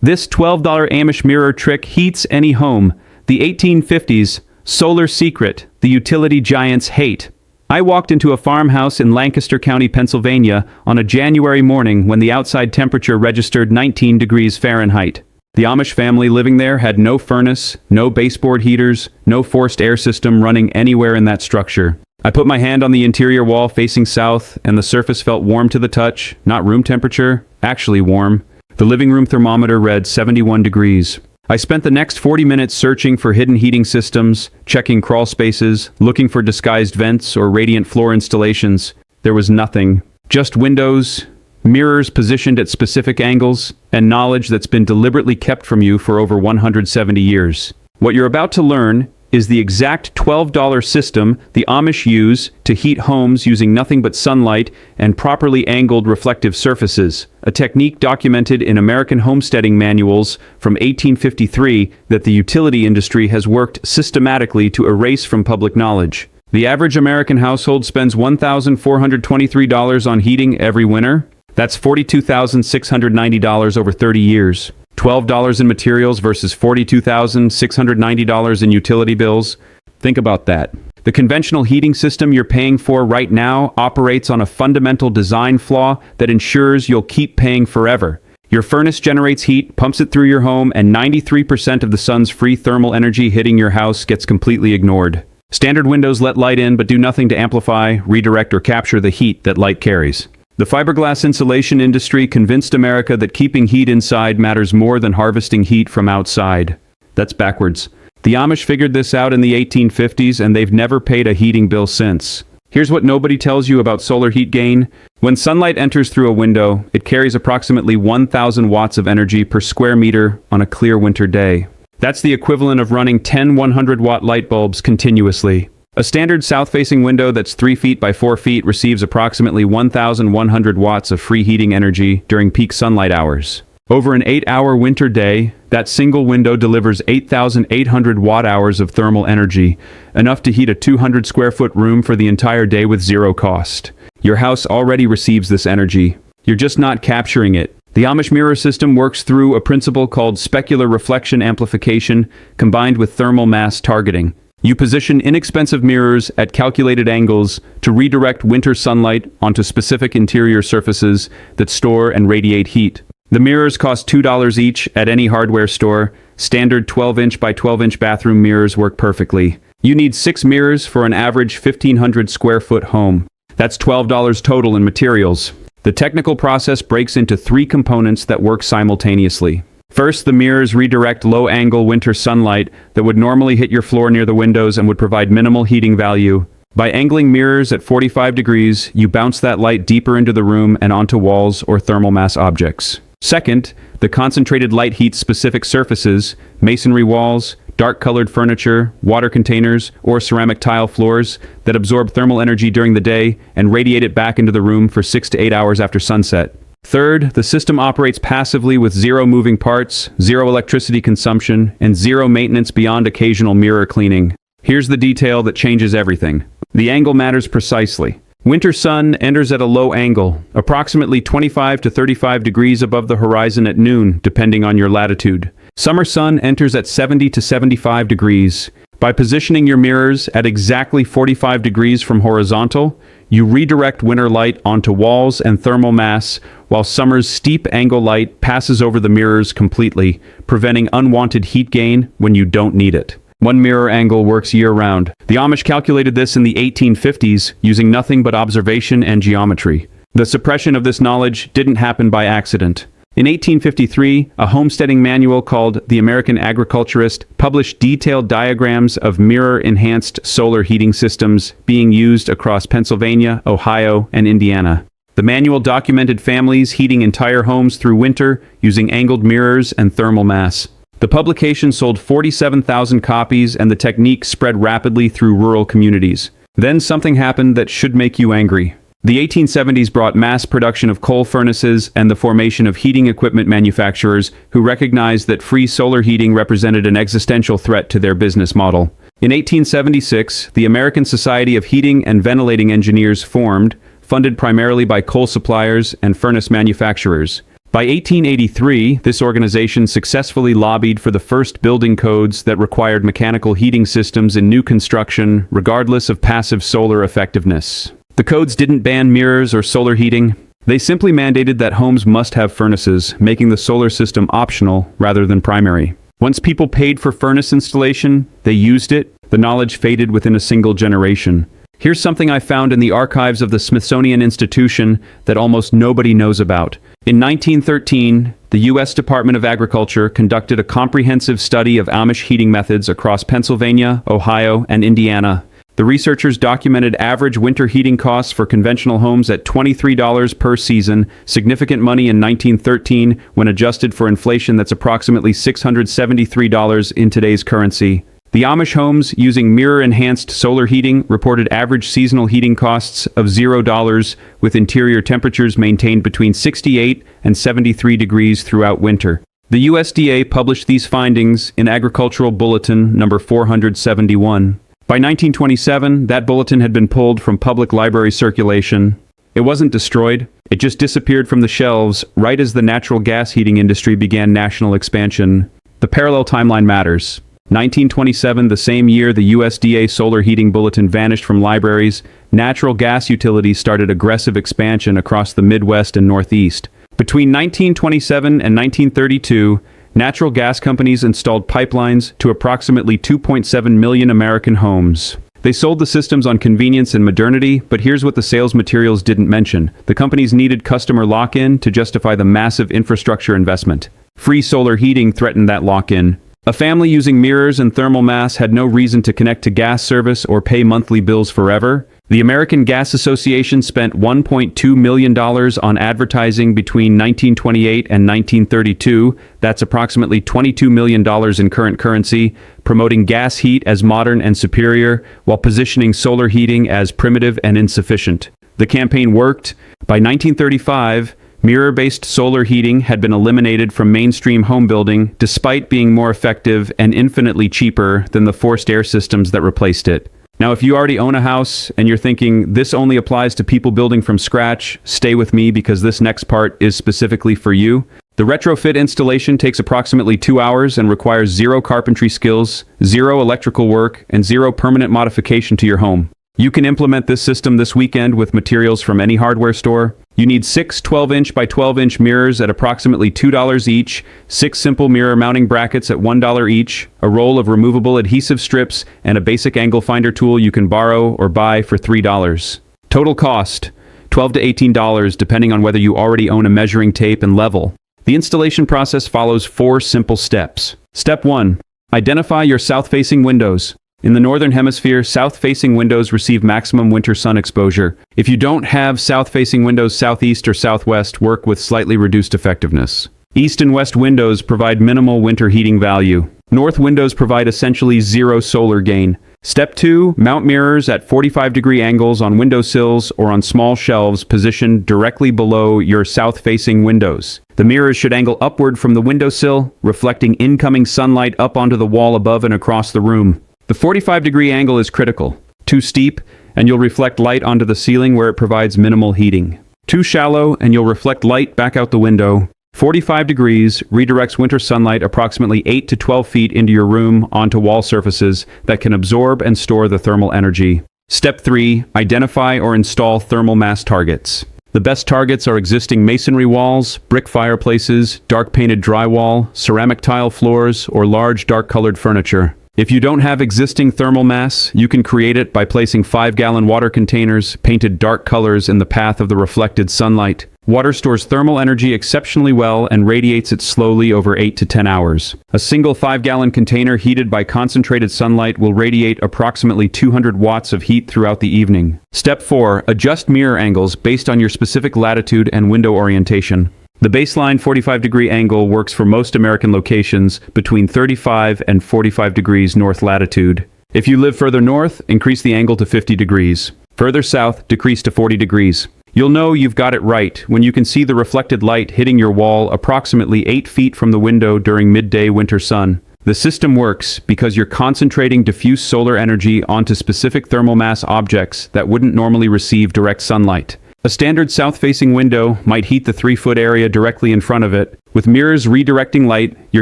This $12 Amish mirror trick heats any home. The 1850s, solar secret, the utility giants hate. I walked into a farmhouse in Lancaster County, Pennsylvania, on a January morning when the outside temperature registered 19 degrees Fahrenheit. The Amish family living there had no furnace, no baseboard heaters, no forced air system running anywhere in that structure. I put my hand on the interior wall facing south, and the surface felt warm to the touch, not room temperature, actually warm. The living room thermometer read 71 degrees. I spent the next 40 minutes searching for hidden heating systems, checking crawl spaces, looking for disguised vents or radiant floor installations. There was nothing. Just windows, mirrors positioned at specific angles, and knowledge that's been deliberately kept from you for over 170 years. What you're about to learn is the exact $12 system the Amish use to heat homes using nothing but sunlight and properly angled reflective surfaces, a technique documented in American homesteading manuals from 1853 that the utility industry has worked systematically to erase from public knowledge. The average American household spends $1,423 on heating every winter. That's $42,690 over 30 years. $12 in materials versus $42,690 in utility bills. Think about that. The conventional heating system you're paying for right now operates on a fundamental design flaw that ensures you'll keep paying forever. Your furnace generates heat, pumps it through your home, and 93% of the sun's free thermal energy hitting your house gets completely ignored. Standard windows let light in but do nothing to amplify, redirect, or capture the heat that light carries. The fiberglass insulation industry convinced America that keeping heat inside matters more than harvesting heat from outside. That's backwards. The Amish figured this out in the 1850s, and they've never paid a heating bill since. Here's what nobody tells you about solar heat gain. When sunlight enters through a window, it carries approximately 1,000 watts of energy per square meter on a clear winter day. That's the equivalent of running 10 100-watt light bulbs continuously. A standard south-facing window that's 3 feet by 4 feet receives approximately 1,100 watts of free heating energy during peak sunlight hours. Over an 8-hour winter day, that single window delivers 8,800 watt-hours of thermal energy, enough to heat a 200-square-foot room for the entire day with zero cost. Your house already receives this energy. You're just not capturing it. The Amish mirror system works through a principle called specular reflection amplification combined with thermal mass targeting. You position inexpensive mirrors at calculated angles to redirect winter sunlight onto specific interior surfaces that store and radiate heat. The mirrors cost $2 each at any hardware store. Standard 12-inch by 12-inch bathroom mirrors work perfectly. You need 6 mirrors for an average 1,500 square foot home. That's $12 total in materials. The technical process breaks into 3 components that work simultaneously. First, the mirrors redirect low-angle winter sunlight that would normally hit your floor near the windows and would provide minimal heating value. By angling mirrors at 45 degrees, you bounce that light deeper into the room and onto walls or thermal mass objects. Second, the concentrated light heats specific surfaces, masonry walls, dark-colored furniture, water containers, or ceramic tile floors that absorb thermal energy during the day and radiate it back into the room for 6 to 8 hours after sunset. Third, the system operates passively with 0 moving parts, 0 electricity consumption, and 0 maintenance beyond occasional mirror cleaning. Here's the detail that changes everything. The angle matters precisely. Winter sun enters at a low angle, approximately 25 to 35 degrees above the horizon at noon, depending on your latitude. Summer sun enters at 70 to 75 degrees. By positioning your mirrors at exactly 45 degrees from horizontal, you redirect winter light onto walls and thermal mass, while summer's steep angle light passes over the mirrors completely, preventing unwanted heat gain when you don't need it. One mirror angle works year-round. The Amish calculated this in the 1850s using nothing but observation and geometry. The suppression of this knowledge didn't happen by accident. In 1853, a homesteading manual called The American Agriculturist published detailed diagrams of mirror-enhanced solar heating systems being used across Pennsylvania, Ohio, and Indiana. The manual documented families heating entire homes through winter using angled mirrors and thermal mass. The publication sold 47,000 copies, and the technique spread rapidly through rural communities. Then something happened that should make you angry. The 1870s brought mass production of coal furnaces and the formation of heating equipment manufacturers who recognized that free solar heating represented an existential threat to their business model. In 1876, the American Society of Heating and Ventilating Engineers formed, funded primarily by coal suppliers and furnace manufacturers. By 1883, this organization successfully lobbied for the first building codes that required mechanical heating systems in new construction, regardless of passive solar effectiveness. The codes didn't ban mirrors or solar heating. They simply mandated that homes must have furnaces, making the solar system optional rather than primary. Once people paid for furnace installation, they used it. The knowledge faded within a single generation. Here's something I found in the archives of the Smithsonian Institution that almost nobody knows about. In 1913, the U.S. Department of Agriculture conducted a comprehensive study of Amish heating methods across Pennsylvania, Ohio, and Indiana. The researchers documented average winter heating costs for conventional homes at $23 per season, significant money in 1913 when adjusted for inflation. That's approximately $673 in today's currency. The Amish homes using mirror-enhanced solar heating reported average seasonal heating costs of $0, with interior temperatures maintained between 68 and 73 degrees throughout winter. The USDA published these findings in Agricultural Bulletin number 471. By 1927, that bulletin had been pulled from public library circulation. It wasn't destroyed, it just disappeared from the shelves right as the natural gas heating industry began national expansion. The parallel timeline matters. 1927, the same year the USDA solar heating bulletin vanished from libraries, natural gas utilities started aggressive expansion across the Midwest and Northeast. Between 1927 and 1932, natural gas companies installed pipelines to approximately 2.7 million American homes. They sold the systems on convenience and modernity, but here's what the sales materials didn't mention. The companies needed customer lock-in to justify the massive infrastructure investment. Free solar heating threatened that lock-in. A family using mirrors and thermal mass had no reason to connect to gas service or pay monthly bills forever. The American Gas Association spent $1.2 million on advertising between 1928 and 1932, that's approximately $22 million in current currency, promoting gas heat as modern and superior, while positioning solar heating as primitive and insufficient. The campaign worked. By 1935, mirror-based solar heating had been eliminated from mainstream home building, despite being more effective and infinitely cheaper than the forced air systems that replaced it. Now, if you already own a house and you're thinking this only applies to people building from scratch, stay with me because this next part is specifically for you. The retrofit installation takes approximately 2 hours and requires zero carpentry skills, zero electrical work, and zero permanent modification to your home. You can implement this system this weekend with materials from any hardware store. You need 6 12-inch by 12-inch mirrors at approximately $2 each, 6 simple mirror mounting brackets at $1 each, a roll of removable adhesive strips, and a basic angle finder tool you can borrow or buy for $3. Total cost, $12 to $18 depending on whether you already own a measuring tape and level. The installation process follows 4 simple steps. Step 1. Identify your south-facing windows. In the Northern Hemisphere, south-facing windows receive maximum winter sun exposure. If you don't have south-facing windows, southeast or southwest work with slightly reduced effectiveness. East and west windows provide minimal winter heating value. North windows provide essentially zero solar gain. Step 2. Mount mirrors at 45-degree angles on windowsills or on small shelves positioned directly below your south-facing windows. The mirrors should angle upward from the windowsill, reflecting incoming sunlight up onto the wall above and across the room. The 45-degree angle is critical. Too steep, and you'll reflect light onto the ceiling where it provides minimal heating. Too shallow, and you'll reflect light back out the window. 45 degrees redirects winter sunlight approximately 8 to 12 feet into your room onto wall surfaces that can absorb and store the thermal energy. Step 3. Identify or install thermal mass targets. The best targets are existing masonry walls, brick fireplaces, dark painted drywall, ceramic tile floors, or large dark-colored furniture. If you don't have existing thermal mass, you can create it by placing 5-gallon water containers painted dark colors in the path of the reflected sunlight. Water stores thermal energy exceptionally well and radiates it slowly over 8 to 10 hours. A single 5-gallon container heated by concentrated sunlight will radiate approximately 200 watts of heat throughout the evening. Step 4. Adjust mirror angles based on your specific latitude and window orientation. The baseline 45-degree angle works for most American locations between 35 and 45 degrees north latitude. If you live further north, increase the angle to 50 degrees. Further south, decrease to 40 degrees. You'll know you've got it right when you can see the reflected light hitting your wall approximately 8 feet from the window during midday winter sun. The system works because you're concentrating diffuse solar energy onto specific thermal mass objects that wouldn't normally receive direct sunlight. A standard south-facing window might heat the 3-foot area directly in front of it. With mirrors redirecting light, you're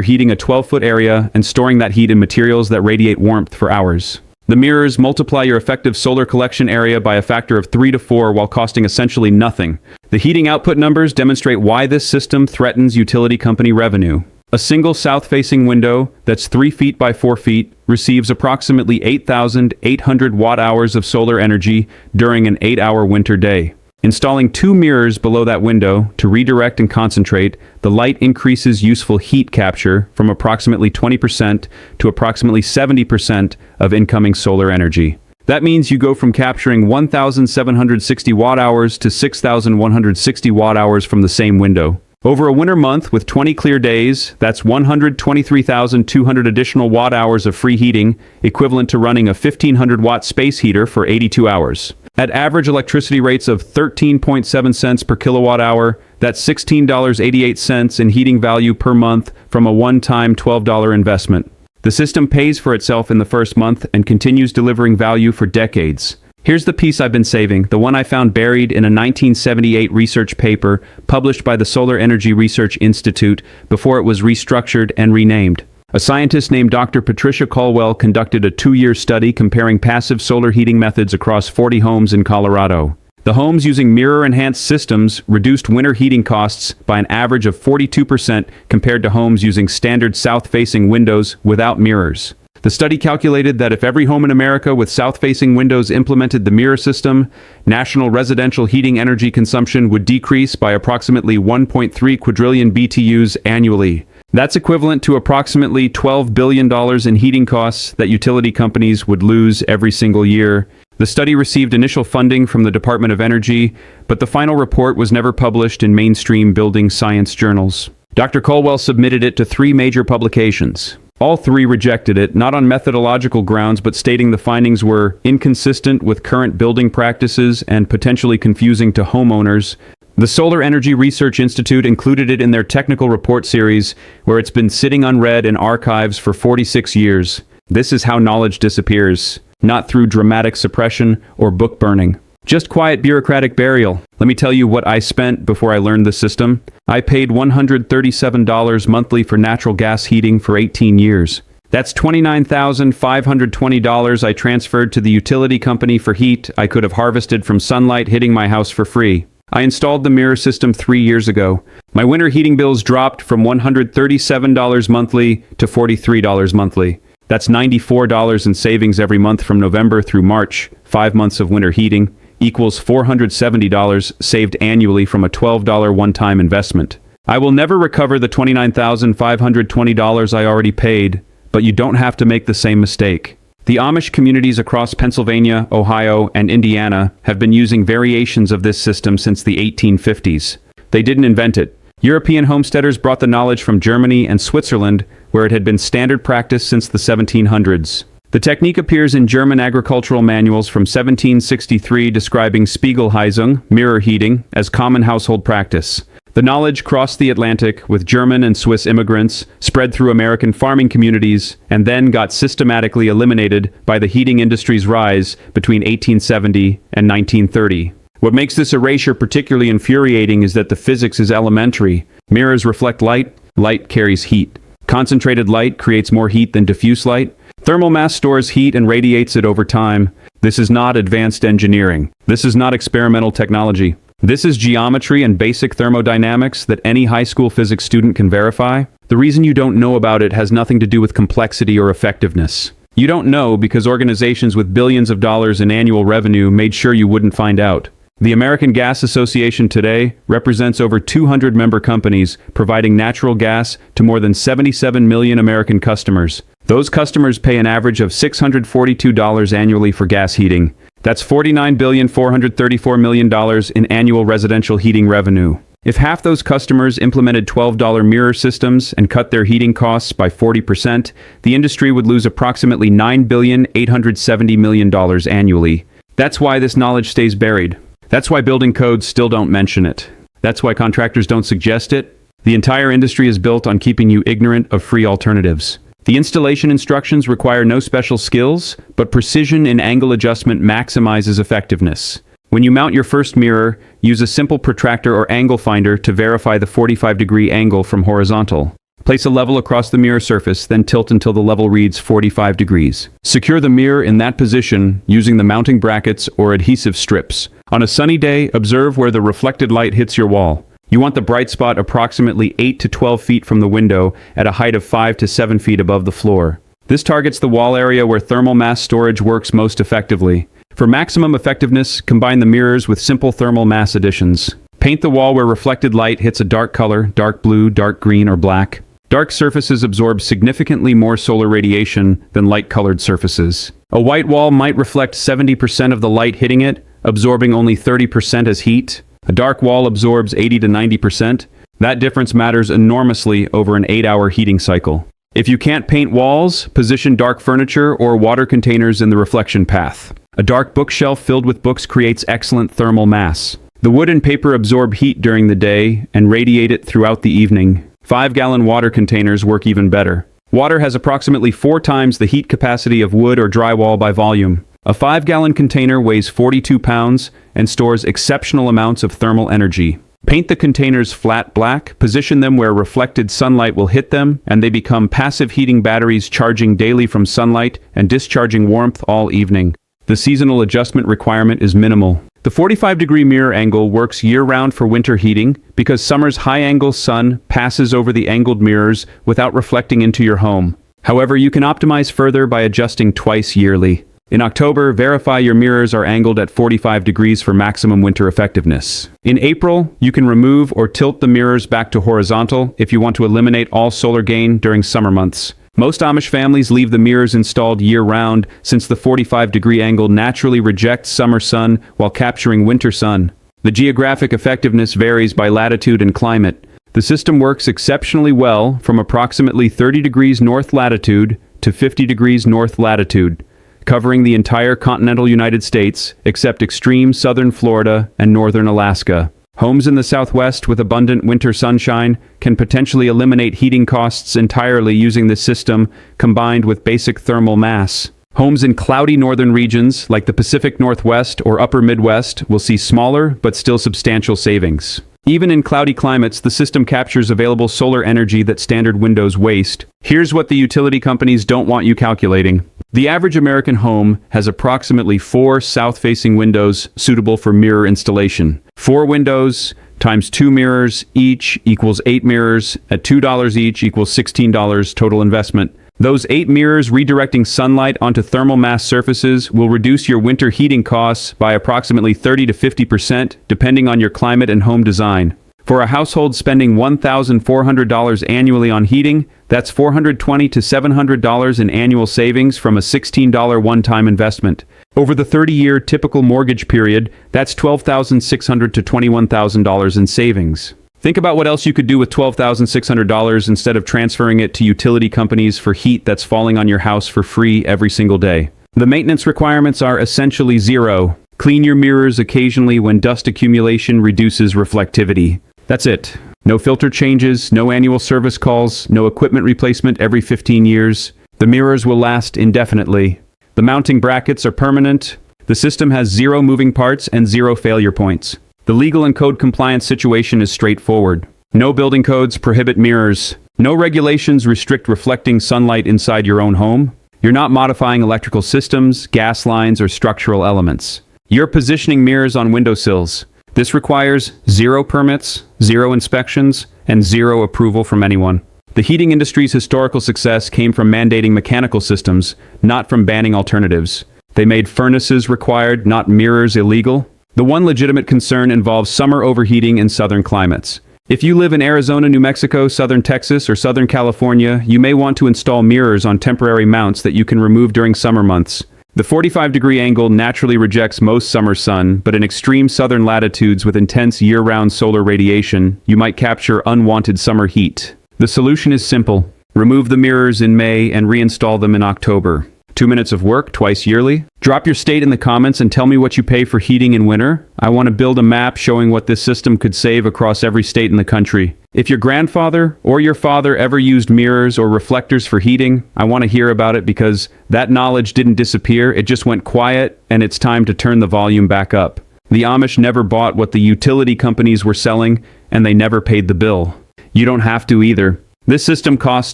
heating a 12-foot area and storing that heat in materials that radiate warmth for hours. The mirrors multiply your effective solar collection area by a factor of 3 to 4 while costing essentially nothing. The heating output numbers demonstrate why this system threatens utility company revenue. A single south-facing window that's 3 feet by 4 feet receives approximately 8,800 watt-hours of solar energy during an 8-hour winter day. Installing 2 mirrors below that window to redirect and concentrate, the light increases useful heat capture from approximately 20% to approximately 70% of incoming solar energy. That means you go from capturing 1,760 watt-hours to 6,160 watt-hours from the same window. Over a winter month with 20 clear days, that's 123,200 additional watt-hours of free heating, equivalent to running a 1,500-watt space heater for 82 hours. At average electricity rates of 13.7 cents per kilowatt-hour, that's $16.88 in heating value per month from a one-time $12 investment. The system pays for itself in the first month and continues delivering value for decades. Here's the piece I've been saving, the one I found buried in a 1978 research paper published by the Solar Energy Research Institute before it was restructured and renamed. A scientist named Dr. Patricia Caldwell conducted a 2-year study comparing passive solar heating methods across 40 homes in Colorado. The homes using mirror-enhanced systems reduced winter heating costs by an average of 42% compared to homes using standard south-facing windows without mirrors. The study calculated that if every home in America with south-facing windows implemented the mirror system, national residential heating energy consumption would decrease by approximately 1.3 quadrillion BTUs annually. That's equivalent to approximately $12 billion in heating costs that utility companies would lose every single year. The study received initial funding from the Department of Energy, but the final report was never published in mainstream building science journals. Dr. Caldwell submitted it to 3 major publications. All 3 rejected it, not on methodological grounds, but stating the findings were inconsistent with current building practices and potentially confusing to homeowners. The Solar Energy Research Institute included it in their technical report series, where it's been sitting unread in archives for 46 years. This is how knowledge disappears, not through dramatic suppression or book burning. Just quiet bureaucratic burial. Let me tell you what I spent before I learned the system. I paid $137 monthly for natural gas heating for 18 years. That's $29,520 I transferred to the utility company for heat I could have harvested from sunlight hitting my house for free. I installed the mirror system 3 years ago. My winter heating bills dropped from $137 monthly to $43 monthly. That's $94 in savings every month from November through March, 5 months of winter heating. Equals $470 saved annually from a $12 one-time investment. I will never recover the $29,520 I already paid, but you don't have to make the same mistake. The Amish communities across Pennsylvania, Ohio, and Indiana have been using variations of this system since the 1850s. They didn't invent it. European homesteaders brought the knowledge from Germany and Switzerland, where it had been standard practice since the 1700s. The technique appears in German agricultural manuals from 1763 describing Spiegelheizung, mirror heating, as common household practice. The knowledge crossed the Atlantic with German and Swiss immigrants, spread through American farming communities, and then got systematically eliminated by the heating industry's rise between 1870 and 1930. What makes this erasure particularly infuriating is that the physics is elementary. Mirrors reflect light, light carries heat. Concentrated light creates more heat than diffuse light. Thermal mass stores heat and radiates it over time. This is not advanced engineering. This is not experimental technology. This is geometry and basic thermodynamics that any high school physics student can verify. The reason you don't know about it has nothing to do with complexity or effectiveness. You don't know because organizations with billions of dollars in annual revenue made sure you wouldn't find out. The American Gas Association today represents over 200 member companies providing natural gas to more than 77 million American customers. Those customers pay an average of $642 annually for gas heating. That's $49,434 million in annual residential heating revenue. If half those customers implemented $12 mirror systems and cut their heating costs by 40%, the industry would lose approximately $9,870 million annually. That's why this knowledge stays buried. That's why building codes still don't mention it. That's why contractors don't suggest it. The entire industry is built on keeping you ignorant of free alternatives. The installation instructions require no special skills, but precision in angle adjustment maximizes effectiveness. When you mount your first mirror, use a simple protractor or angle finder to verify the 45-degree angle from horizontal. Place a level across the mirror surface, then tilt until the level reads 45 degrees. Secure the mirror in that position using the mounting brackets or adhesive strips. On a sunny day, observe where the reflected light hits your wall. You want the bright spot approximately 8 to 12 feet from the window at a height of 5 to 7 feet above the floor. This targets the wall area where thermal mass storage works most effectively. For maximum effectiveness, combine the mirrors with simple thermal mass additions. Paint the wall where reflected light hits a dark color, dark blue, dark green, or black. Dark surfaces absorb significantly more solar radiation than light-colored surfaces. A white wall might reflect 70% of the light hitting it, absorbing only 30% as heat. A dark wall absorbs 80 to 90%. That difference matters enormously over an 8-hour heating cycle. If you can't paint walls, position dark furniture or water containers in the reflection path. A dark bookshelf filled with books creates excellent thermal mass. The wood and paper absorb heat during the day and radiate it throughout the evening. 5-gallon water containers work even better. Water has approximately 4 times the heat capacity of wood or drywall by volume. A 5-gallon container weighs 42 pounds and stores exceptional amounts of thermal energy. Paint the containers flat black, position them where reflected sunlight will hit them, and they become passive heating batteries charging daily from sunlight and discharging warmth all evening. The seasonal adjustment requirement is minimal. The 45-degree mirror angle works year-round for winter heating because summer's high-angle sun passes over the angled mirrors without reflecting into your home. However, you can optimize further by adjusting twice yearly. In October, verify your mirrors are angled at 45 degrees for maximum winter effectiveness. In April, you can remove or tilt the mirrors back to horizontal if you want to eliminate all solar gain during summer months. Most Amish families leave the mirrors installed year-round since the 45-degree angle naturally rejects summer sun while capturing winter sun. The geographic effectiveness varies by latitude and climate. The system works exceptionally well from approximately 30 degrees north latitude to 50 degrees north latitude, covering the entire continental United States except extreme southern Florida and northern Alaska. Homes in the Southwest with abundant winter sunshine can potentially eliminate heating costs entirely using this system combined with basic thermal mass. Homes in cloudy northern regions like the Pacific Northwest or Upper Midwest will see smaller but still substantial savings. Even in cloudy climates, the system captures available solar energy that standard windows waste. Here's what the utility companies don't want you calculating. The average American home has approximately 4 south-facing windows suitable for mirror installation. 4 windows times 2 mirrors each equals 8 mirrors at $2 each equals $16 total investment. Those 8 mirrors redirecting sunlight onto thermal mass surfaces will reduce your winter heating costs by approximately 30 to 50% depending on your climate and home design. For a household spending $1,400 annually on heating, that's $420 to $700 in annual savings from a $16 one-time investment. Over the 30-year typical mortgage period, that's $12,600 to $21,000 in savings. Think about what else you could do with $12,600 instead of transferring it to utility companies for heat that's falling on your house for free every single day. The maintenance requirements are essentially zero. Clean your mirrors occasionally when dust accumulation reduces reflectivity. That's it. No filter changes, no annual service calls, no equipment replacement every 15 years. The mirrors will last indefinitely. The mounting brackets are permanent. The system has 0 moving parts and 0 failure points. The legal and code compliance situation is straightforward. No building codes prohibit mirrors. No regulations restrict reflecting sunlight inside your own home. You're not modifying electrical systems, gas lines, or structural elements. You're positioning mirrors on windowsills. This requires 0 permits, 0 inspections, and 0 approval from anyone. The heating industry's historical success came from mandating mechanical systems, not from banning alternatives. They made furnaces required, not mirrors illegal. The one legitimate concern involves summer overheating in southern climates. If you live in Arizona, New Mexico, southern Texas, or southern California, you may want to install mirrors on temporary mounts that you can remove during summer months. The 45-degree angle naturally rejects most summer sun, but in extreme southern latitudes with intense year-round solar radiation, you might capture unwanted summer heat. The solution is simple. Remove the mirrors in May and reinstall them in October. 2 minutes of work twice yearly. Drop your state in the comments and tell me what you pay for heating in winter. I want to build a map showing what this system could save across every state in the country. If your grandfather or your father ever used mirrors or reflectors for heating, I want to hear about it because that knowledge didn't disappear, it just went quiet and it's time to turn the volume back up. The Amish never bought what the utility companies were selling, and they never paid the bill. You don't have to either. This system costs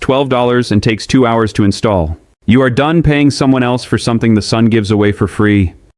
$12 and takes 2 hours to install. You are done paying someone else for something the sun gives away for free.